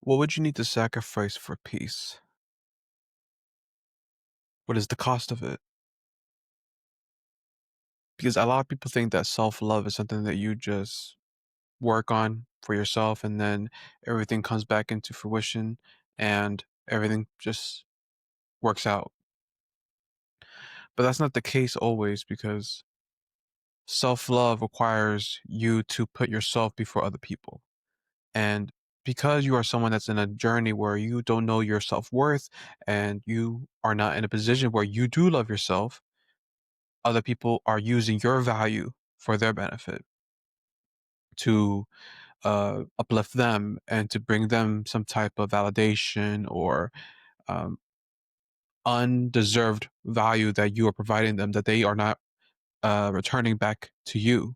What would you need to sacrifice for peace? What is the cost of it? Because a lot of people think that self-love is something that you just work on for yourself and then everything comes back into fruition and everything just works out. But that's not the case always because self-love requires you to put yourself before other people. And because you are someone that's in a journey where you don't know your self-worth and you are not in a position where you do love yourself, other people are using your value for their benefit to uplift them and to bring them some type of validation or um, undeserved value that you are providing them that they are not returning back to you.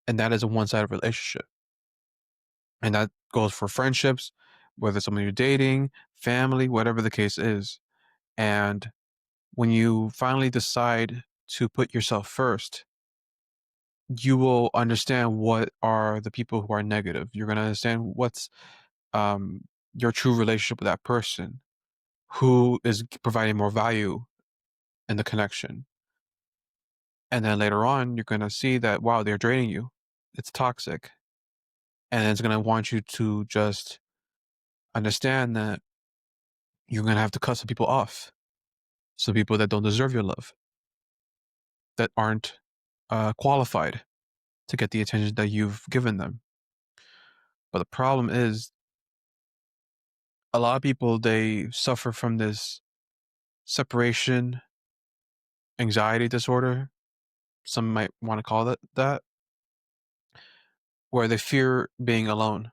And that is a one-sided relationship. And that goes for friendships, whether it's someone you're dating, family, whatever the case is. And when you finally decide to put yourself first, you will understand what are the people who are negative. You're going to understand what's um, your true relationship with that person, who is providing more value in the connection. And then later on, you're going to see that, wow, they're draining you. It's toxic. And it's going to want you to just understand that you're going to have to cut some people off. Some people that don't deserve your love, that aren't qualified to get the attention that you've given them. But the problem is, a lot of people, they suffer from this separation anxiety disorder. Some might want to call it that, where they fear being alone.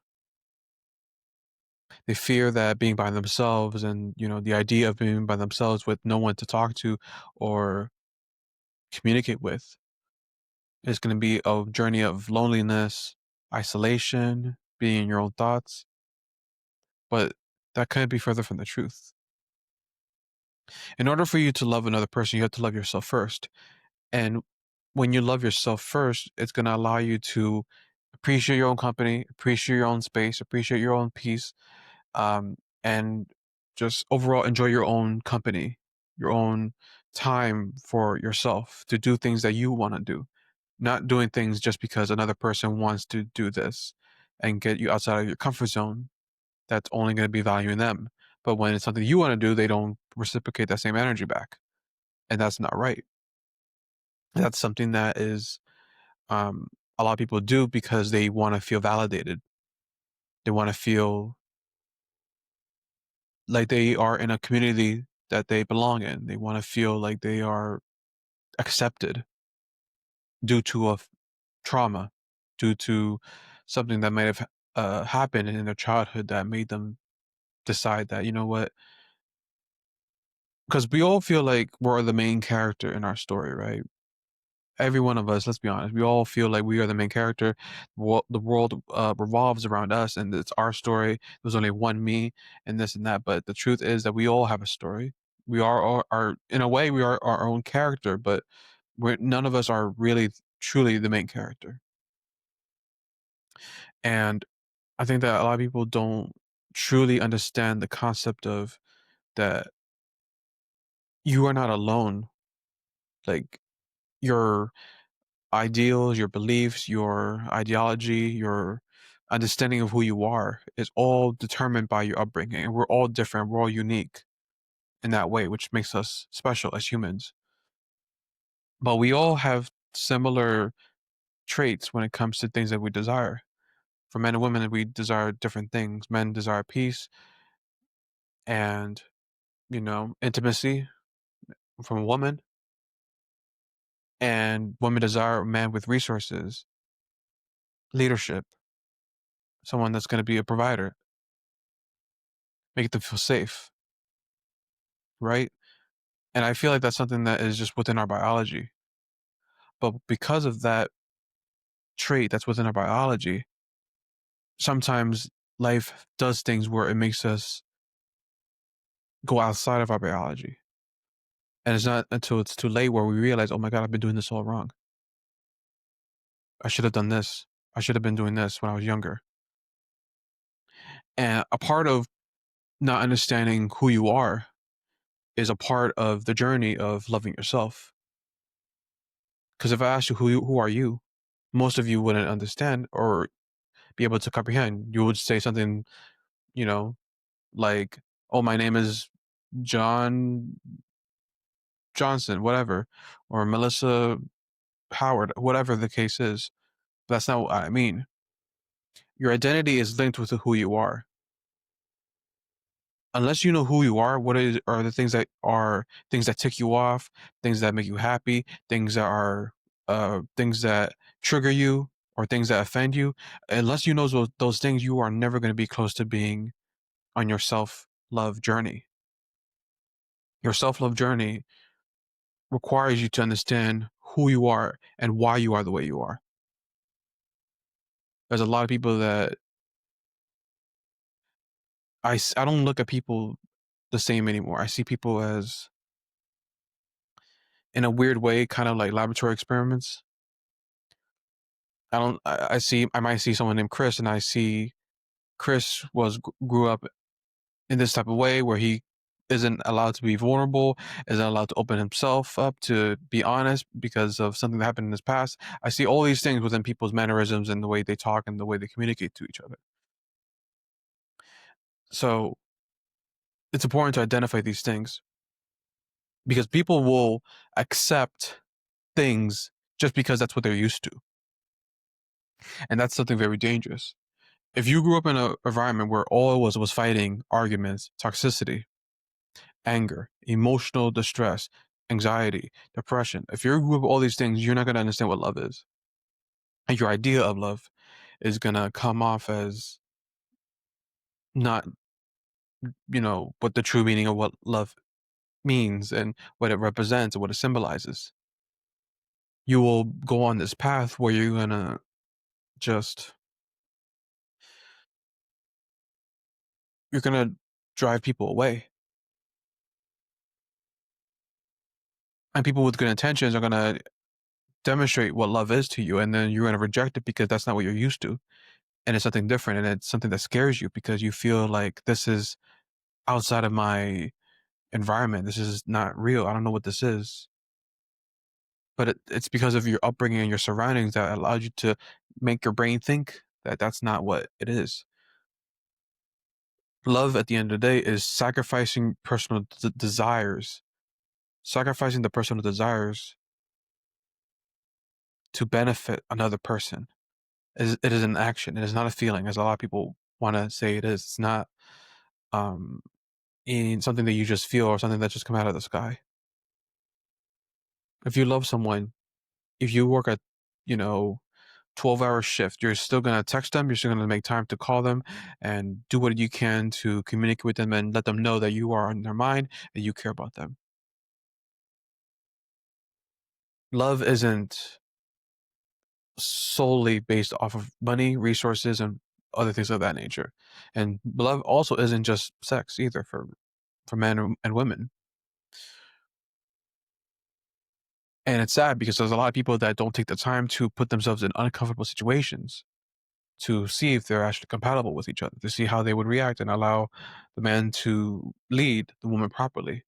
They fear that being by themselves and, the idea of being by themselves with no one to talk to or communicate with is going to be a journey of loneliness, isolation, being in your own thoughts. But that couldn't be further from the truth. In order for you to love another person, you have to love yourself first. And when you love yourself first, it's going to allow you to appreciate your own company, appreciate your own space, appreciate your own peace, and just overall enjoy your own company, your own time for yourself to do things that you want to do, not doing things just because another person wants to do this and get you outside of your comfort zone. That's only going to be valuing them. But when it's something you want to do, they don't reciprocate that same energy back. And that's not right. That's something that is um, a lot of people do because they want to feel validated. They want to feel like they are in a community that they belong in. They want to feel like they are accepted due to trauma, due to something that might have happened in their childhood that made them decide that, you know what? Because we all feel like we're the main character in our story, right? Every one of us, let's be honest, we all feel like we are the main character. The world revolves around us, and it's our story. There's only one me, and this and that. But the truth is that we all have a story. We are our in a way, we are our own character, but none of us are really truly the main character. And I think that a lot of people don't truly understand the concept of that you are not alone. Like your ideals, your beliefs, your ideology, your understanding of who you are is all determined by your upbringing. And we're all different. We're all unique in that way, which makes us special as humans. But we all have similar traits when it comes to things that we desire. For men and women, we desire different things. Men desire peace and, intimacy from a woman. And women desire a man with resources, leadership, someone that's going to be a provider, make them feel safe, right? And I feel like that's something that is just within our biology. But because of that trait that's within our biology, sometimes life does things where it makes us go outside of our biology. And it's not until it's too late where we realize, oh my God, I've been doing this all wrong. I should have done this. I should have been doing this when I was younger. And a part of not understanding who you are is a part of the journey of loving yourself. Because if I asked you who are you, most of you wouldn't understand or be able to comprehend. You would say something, you know, like, "Oh, my name is John Johnson, whatever, or Melissa Howard, whatever the case is." That's not what I mean. Your identity is linked with who you are. Unless you know who you are, are the things that tick you off, things that make you happy, things that trigger you, or things that offend you. Unless you know those things, you are never going to be close to being on your self love journey. Your self love journey requires you to understand who you are and why you are the way you are. There's a lot of people that I don't look at people the same anymore. I see people as, in a weird way, kind of like laboratory experiments. I might see someone named Chris, and I see Chris grew up in this type of way where he isn't allowed to be vulnerable, isn't allowed to open himself up to be honest because of something that happened in his past. I see all these things within people's mannerisms and the way they talk and the way they communicate to each other. So it's important to identify these things because people will accept things just because that's what they're used to. And that's something very dangerous. If you grew up in an environment where all it was fighting, arguments, toxicity, anger, emotional distress, anxiety, depression, if you grew up with all these things, you're not going to understand what love is. And your idea of love is going to come off as not, what the true meaning of what love means and what it represents and what it symbolizes. You will go on this path where you're going to just, you're going to drive people away. And people with good intentions are going to demonstrate what love is to you, and then you're going to reject it because that's not what you're used to, and it's something different, and it's something that scares you because you feel like this is outside of my environment. This is not real. I don't know what this is. But it's because of your upbringing and your surroundings that allowed you to make your brain think that that's not what it is. Love, at the end of the day, is sacrificing personal desires, sacrificing the personal desires to benefit another person. It is an action. It is not a feeling, as a lot of people want to say it is. It's not um, in something that you just feel or something that just come out of the sky. If you love someone, if you work at, 12-hour shift, you're still going to text them. You're still going to make time to call them and do what you can to communicate with them and let them know that you are on their mind and you care about them. Love isn't solely based off of money, resources, and other things of that nature. And love also isn't just sex either for men and women. And it's sad because there's a lot of people that don't take the time to put themselves in uncomfortable situations to see if they're actually compatible with each other, to see how they would react and allow the man to lead the woman properly.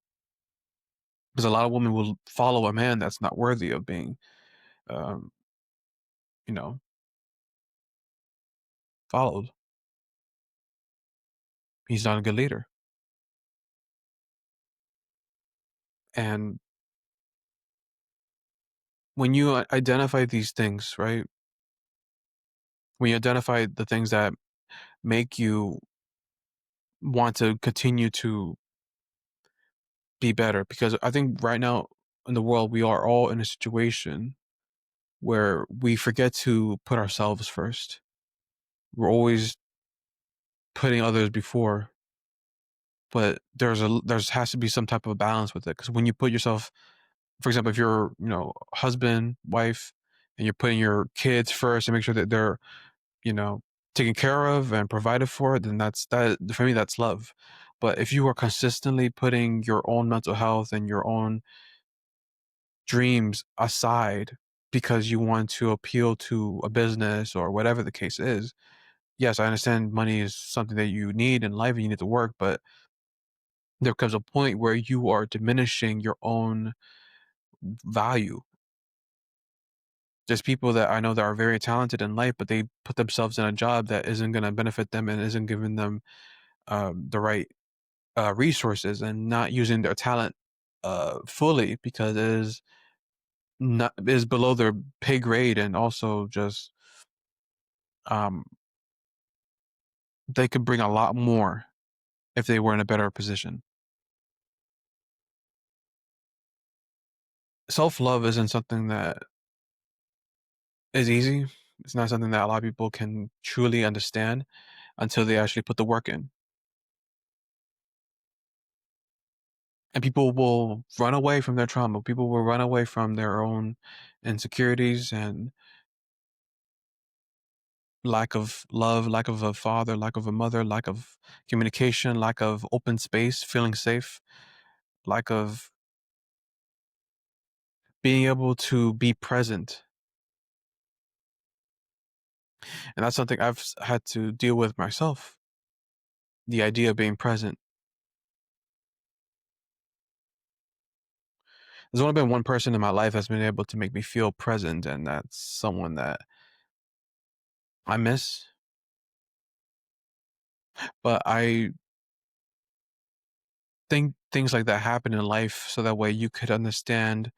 Because a lot of women will follow a man that's not worthy of being, um, you know, followed. He's not a good leader. And when you identify these things, right? When you identify the things that make you want to continue to be better, because I think right now in the world, we are all in a situation where we forget to put ourselves first. We're always putting others before, but there's has to be some type of balance with it. Because when you put yourself, for example, if you're, husband, wife, and you're putting your kids first and make sure that they're, you know, taken care of and provided for, then that for me, that's love. But if you are consistently putting your own mental health and your own dreams aside because you want to appeal to a business or whatever the case is, yes, I understand money is something that you need in life and you need to work, but there comes a point where you are diminishing your own value. There's people that I know that are very talented in life, but they put themselves in a job that isn't going to benefit them and isn't giving them the right resources, and not using their talent fully because it is not is below their pay grade, and also just um, they could bring a lot more if they were in a better position. Self love isn't something that is easy. It's not something that a lot of people can truly understand until they actually put the work in. And people will run away from their trauma. People will run away from their own insecurities and lack of love, lack of a father, lack of a mother, lack of communication, lack of open space, feeling safe, lack of being able to be present. And that's something I've had to deal with myself. The idea of being present. There's only been one person in my life that's been able to make me feel present, and that's someone that I miss. But I think things like that happen in life so that way you could understand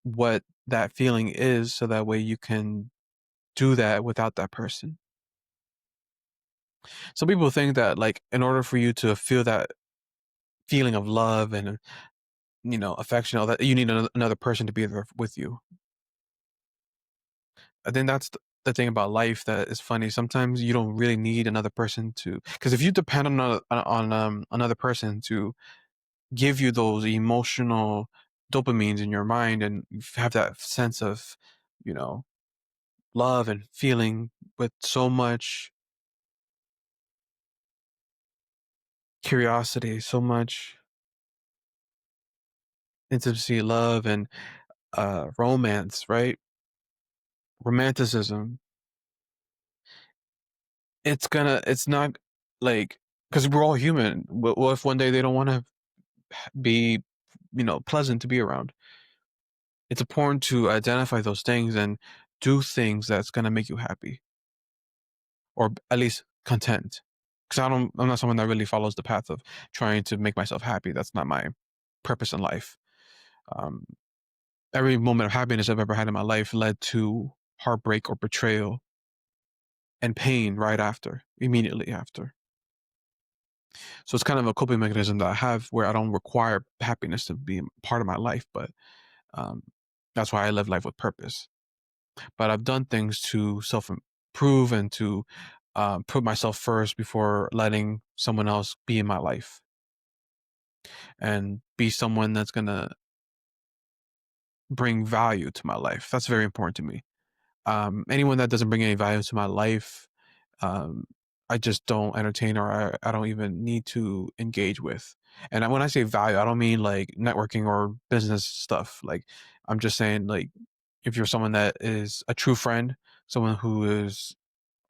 what that feeling is, so that way you can do that without that person. Some people think that, like, in order for you to feel that feeling of love and affection, all that, you need another person to be there with you. I think that's the thing about life that is funny. Sometimes you don't really need another person to, because if you depend on another person to give you those emotional dopamines in your mind and have that sense of, you know, love and feeling with so much curiosity, so much intimacy, love, and romance, right? Romanticism. It's not like, because we're all human. What if one day they don't want to be, pleasant to be around? It's important to identify those things and do things that's gonna make you happy, or at least content. Because I'm not someone that really follows the path of trying to make myself happy. That's not my purpose in life. Um, every moment of happiness I've ever had in my life led to heartbreak or betrayal and pain right after, immediately after. So it's kind of a coping mechanism that I have where I don't require happiness to be part of my life, but um, that's why I live life with purpose. But I've done things to self improve and to put myself first before letting someone else be in my life and be someone that's going to bring value to my life. That's very important to me. Anyone that doesn't bring any value to my life, um, I just don't entertain, or I don't even need to engage with. And when I say value, I don't mean like networking or business stuff. Like, I'm just saying, like, if you're someone that is a true friend, someone who is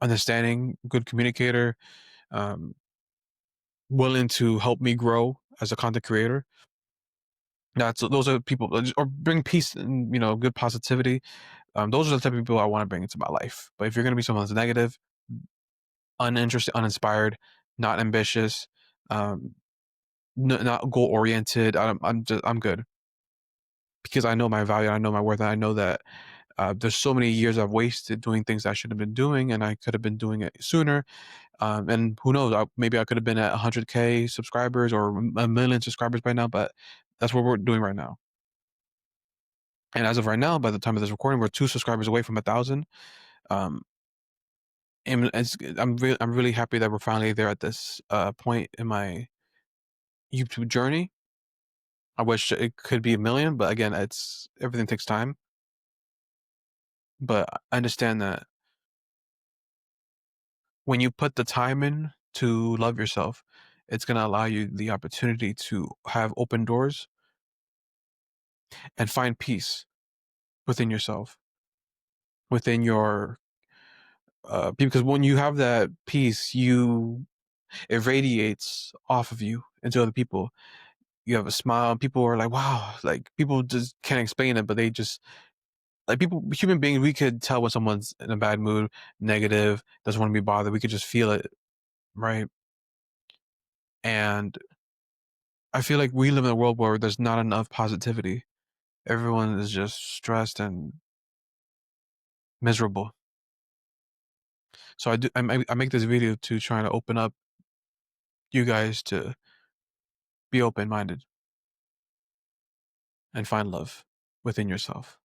understanding, good communicator, um, willing to help me grow as a content creator. Those are people, or bring peace and good positivity. Those are the type of people I want to bring into my life. But if you're going to be someone that's negative, uninterested, uninspired, not ambitious, um, not goal oriented, I'm good, because I know my value, I know my worth, and I know that there's so many years I've wasted doing things I should have been doing, and I could have been doing it sooner. And who knows? Maybe I could have been at 100K subscribers or a million subscribers by now, but that's what we're doing right now. And as of right now, by the time of this recording, we're 2 subscribers away from 1,000. Um, and I'm really happy that we're finally there at this point in my YouTube journey. I wish it could be a million, but again, it's everything takes time. But I understand that when you put the time in to love yourself, it's going to allow you the opportunity to have open doors and find peace within yourself, within your because when you have that peace, it radiates off of you into other people. You have a smile, and people are like, wow, like people just can't explain it, but they just like people, human beings, we could tell when someone's in a bad mood, negative, doesn't want to be bothered. We could just feel it, right? And I feel like we live in a world where there's not enough positivity. Everyone is just stressed and miserable. So I make this video to try to open up you guys to be open minded and find love within yourself.